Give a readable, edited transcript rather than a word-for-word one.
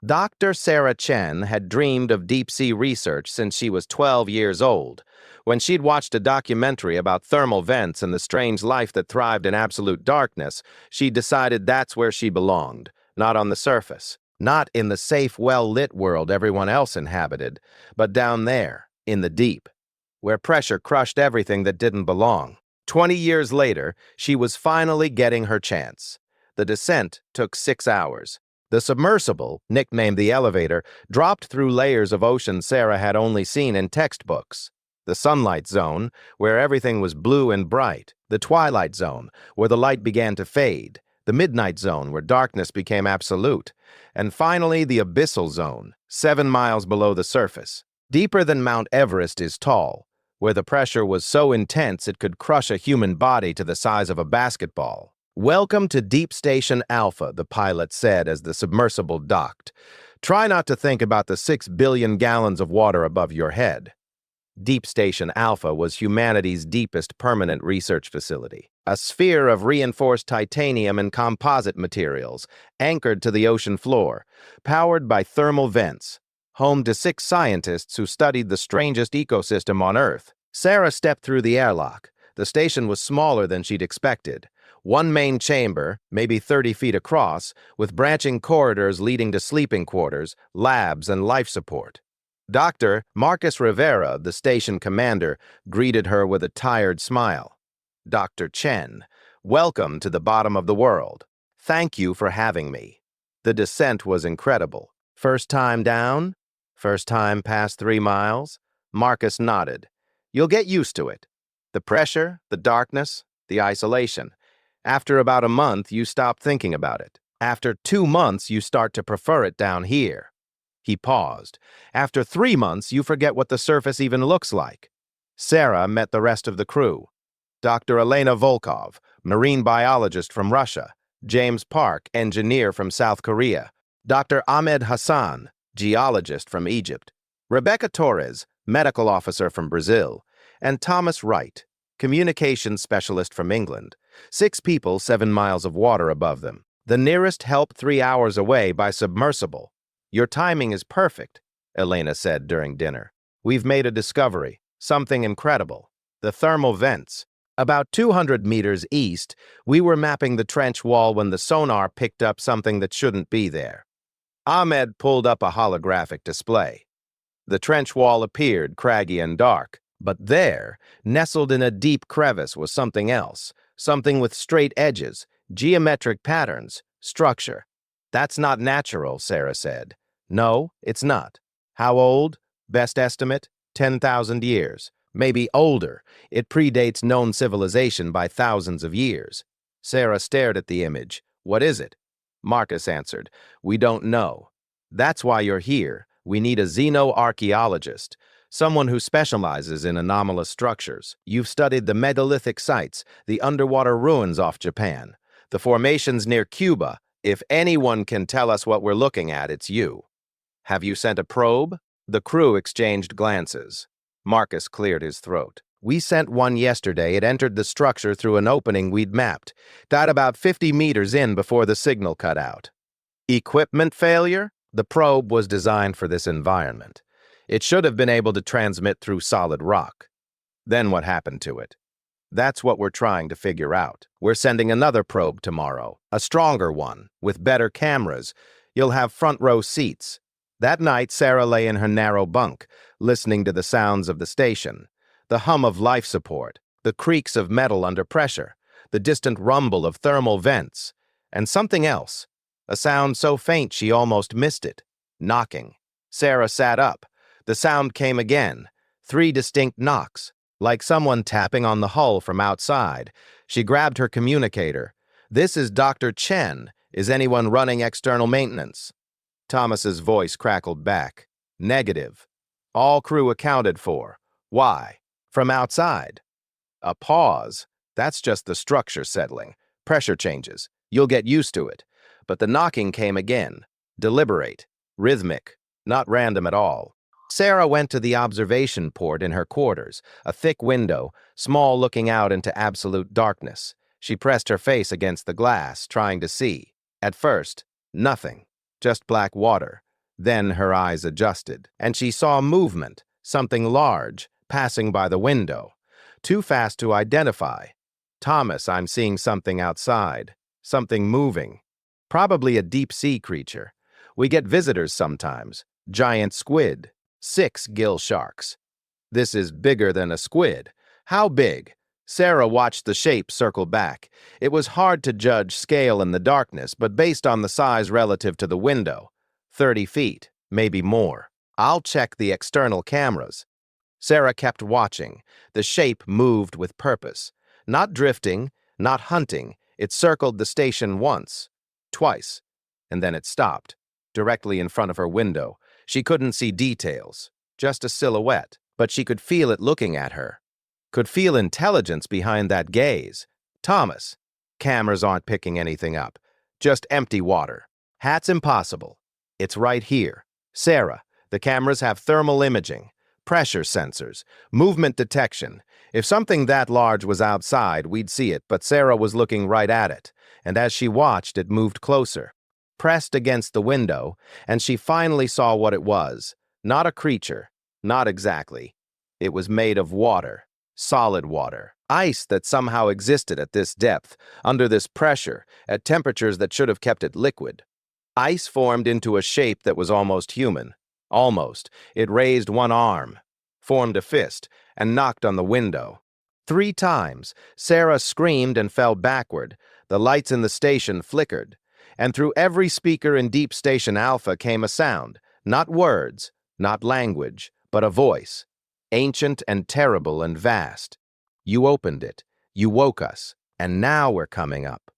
Dr. Sarah Chen had dreamed of deep-sea research since she was 12 years old. When she'd watched a documentary about thermal vents and the strange life that thrived in absolute darkness, she decided that's where she belonged, not on the surface, not in the safe, well-lit world everyone else inhabited, but down there, in the deep, where pressure crushed everything that didn't belong. 20 years later, she was finally getting her chance. The descent took 6 hours. The submersible, nicknamed the elevator, dropped through layers of ocean Sarah had only seen in textbooks. The sunlight zone, where everything was blue and bright. The twilight zone, where the light began to fade. The midnight zone, where darkness became absolute. And finally, the abyssal zone, 7 miles below the surface. Deeper than Mount Everest is tall, where the pressure was so intense it could crush a human body to the size of a basketball. "Welcome to Deep Station Alpha," the pilot said as the submersible docked. "Try not to think about the 6 billion gallons of water above your head." Deep Station Alpha was humanity's deepest permanent research facility, a sphere of reinforced titanium and composite materials, anchored to the ocean floor, powered by thermal vents, home to 6 scientists who studied the strangest ecosystem on Earth. Sarah stepped through the airlock. The station was smaller than she'd expected. One main chamber, maybe 30 feet across, with branching corridors leading to sleeping quarters, labs, and life support. Dr. Marcus Rivera, the station commander, greeted her with a tired smile. "Dr. Chen, welcome to the bottom of the world. Thank you for having me." The descent was incredible. "First time down? First time past 3 miles?" Marcus nodded. "You'll get used to it. The pressure, the darkness, the isolation. After about a month, you stop thinking about it. After 2 months, you start to prefer it down here." He paused. "After 3 months, you forget what the surface even looks like." Sarah met the rest of the crew. Dr. Elena Volkov, marine biologist from Russia. James Park, engineer from South Korea. Dr. Ahmed Hassan, geologist from Egypt. Rebecca Torres, medical officer from Brazil. And Thomas Wright, communications specialist from England. 6 people, 7 miles of water above them. The nearest help 3 hours away by submersible. "Your timing is perfect," Elena said during dinner. "We've made a discovery, something incredible. The thermal vents. About 200 meters east, we were mapping the trench wall when the sonar picked up something that shouldn't be there." Ahmed pulled up a holographic display. The trench wall appeared craggy and dark, but there, nestled in a deep crevice, was something else, something with straight edges, geometric patterns, structure. "That's not natural," Sarah said. "No, it's not." "How old?" "Best estimate, 10,000 years. Maybe older. It predates known civilization by thousands of years." Sarah stared at the image. "What is it?" Marcus answered. "We don't know. That's why you're here. We need a xenoarchaeologist, someone who specializes in anomalous structures. You've studied the megalithic sites, the underwater ruins off Japan, the formations near Cuba. If anyone can tell us what we're looking at, it's you." "Have you sent a probe?" The crew exchanged glances. Marcus cleared his throat. "We sent one yesterday. It entered the structure through an opening we'd mapped. Got about 50 meters in before the signal cut out." "Equipment failure?" The probe was designed for this environment. It should have been able to transmit through solid rock. Then what happened to it? That's what we're trying to figure out. We're sending another probe tomorrow, a stronger one, with better cameras. You'll have front row seats. That night, Sarah lay in her narrow bunk, listening to the sounds of the station, the hum of life support, the creaks of metal under pressure, the distant rumble of thermal vents, and something else, a sound so faint she almost missed it. Knocking. Sarah sat up. The sound came again, 3 distinct knocks, like someone tapping on the hull from outside. She grabbed her communicator. "This is Dr. Chen. Is anyone running external maintenance?" Thomas's voice crackled back. "Negative. All crew accounted for. Why?" "From outside." A pause. "That's just the structure settling. Pressure changes. You'll get used to it." But the knocking came again. Deliberate. Rhythmic. Not random at all. Sarah went to the observation port in her quarters, a thick window, small, looking out into absolute darkness. She pressed her face against the glass, trying to see. At first, nothing. Just black water. Then her eyes adjusted, and she saw movement, something large, passing by the window. Too fast to identify. Thomas, I'm seeing something outside. Something moving. Probably a deep-sea creature. We get visitors sometimes. Giant squid. 6 gill sharks. This is bigger than a squid. How big? Sarah watched the shape circle back. It was hard to judge scale in the darkness, but based on the size relative to the window, 30 feet, maybe more. I'll check the external cameras. Sarah kept watching. The shape moved with purpose. Not drifting, not hunting. It circled the station once, twice, and then it stopped, directly in front of her window. She couldn't see details, just a silhouette, but she could feel it looking at her. Could feel intelligence behind that gaze. Thomas. Cameras aren't picking anything up. Just empty water. Hat's impossible. It's right here. Sarah. The cameras have thermal imaging, pressure sensors, movement detection. If something that large was outside, we'd see it, but Sarah was looking right at it, and as she watched, it moved closer, pressed against the window, and she finally saw what it was. Not a creature. Not exactly. It was made of water. Solid water. Ice that somehow existed at this depth, under this pressure, at temperatures that should have kept it liquid. Ice formed into a shape that was almost human. Almost. It raised one arm, formed a fist, and knocked on the window. 3 times, Sarah screamed and fell backward. The lights in the station flickered, and through every speaker in Deep Station Alpha came a sound. Not words, not language, but a voice. Ancient and terrible and vast. You opened it. You woke us. And now we're coming up.